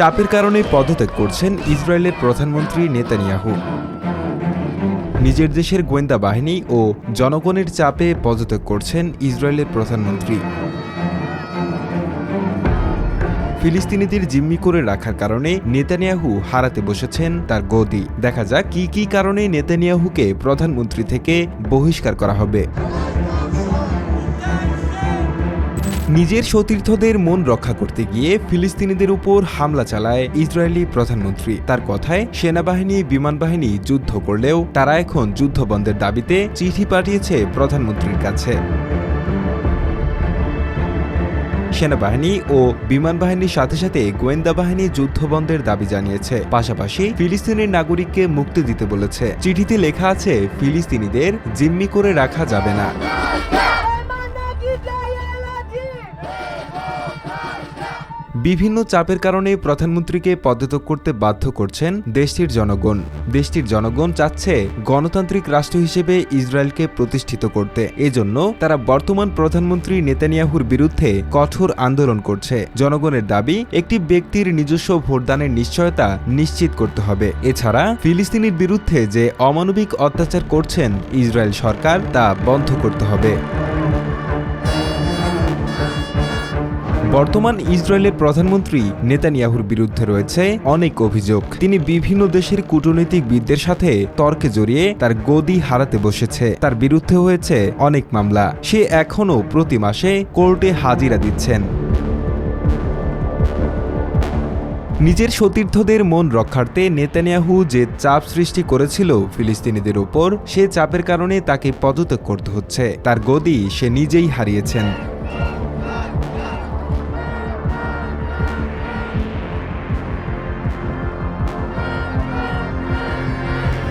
চাপের কারণে পদত্যাগ করছেন ইসরায়েলের প্রধানমন্ত্রী নেতানিয়াহু। নিজের দেশের গোয়েন্দা বাহিনী ও জনগণের চাপে পদত্যাগ করছেন ইসরায়েলের প্রধানমন্ত্রী। ফিলিস্তিনিদের জিম্মি করে রাখার কারণে নেতানিয়াহু হারাতে বসেছেন তার গদি। দেখা যাক কি কি কারণে নেতানিয়াহুকে প্রধানমন্ত্রী থেকে বহিষ্কার করা হবে। নিজের সতীর্থদের মন রক্ষা করতে গিয়ে ফিলিস্তিনিদের উপর হামলা চালায় ইসরায়েলি প্রধানমন্ত্রী। তার কথায় সেনাবাহিনী বিমান বাহিনী যুদ্ধ করলেও তারা এখন যুদ্ধ বন্ধের দাবিতে চিঠি পাঠিয়েছে প্রধানমন্ত্রীর কাছে। সেনাবাহিনী ও বিমান বাহিনীর সাথে সাথে গোয়েন্দা বাহিনী যুদ্ধবন্ধের দাবি জানিয়েছে। পাশাপাশি ফিলিস্তিনের নাগরিককে মুক্তি দিতে বলেছে। চিঠিতে লেখা আছে, ফিলিস্তিনিদের জিম্মি করে রাখা যাবে না। বিভিন্ন চাপের কারণে প্রধানমন্ত্রীকে পদত্যাগ করতে বাধ্য করছেন দেশটির জনগণ। দেশটির জনগণ চাচ্ছে গণতান্ত্রিক রাষ্ট্র হিসেবে ইসরায়েলকে প্রতিষ্ঠিত করতে। এজন্য তারা বর্তমান প্রধানমন্ত্রী নেতানিয়াহুর বিরুদ্ধে কঠোর আন্দোলন করছে। জনগণের দাবি, একটি ব্যক্তির নিজস্ব ভোটদানের নিশ্চয়তা নিশ্চিত করতে হবে। এছাড়া ফিলিস্তিনির বিরুদ্ধে যে অমানবিক অত্যাচার করছেন ইসরায়েল সরকার, তা বন্ধ করতে হবে। বর্তমান ইসরায়েলের প্রধানমন্ত্রী নেতানিয়াহুর বিরুদ্ধে রয়েছে অনেক অভিযোগ। তিনি বিভিন্ন দেশের কূটনৈতিকবিদদের সাথে তর্কে জড়িয়ে তার গদি হারাতে বসেছে। তার বিরুদ্ধে হয়েছে অনেক মামলা। সে এখনও প্রতি মাসে কোর্টে হাজিরা দিচ্ছেন। নিজের সতীর্থদের মন রক্ষার্থে নেতানিয়াহু যে চাপ সৃষ্টি করেছিল ফিলিস্তিনিদের উপর, সে চাপের কারণে তাকে পদত্যাগ করতে হচ্ছে। তার গদি সে নিজেই হারিয়েছেন।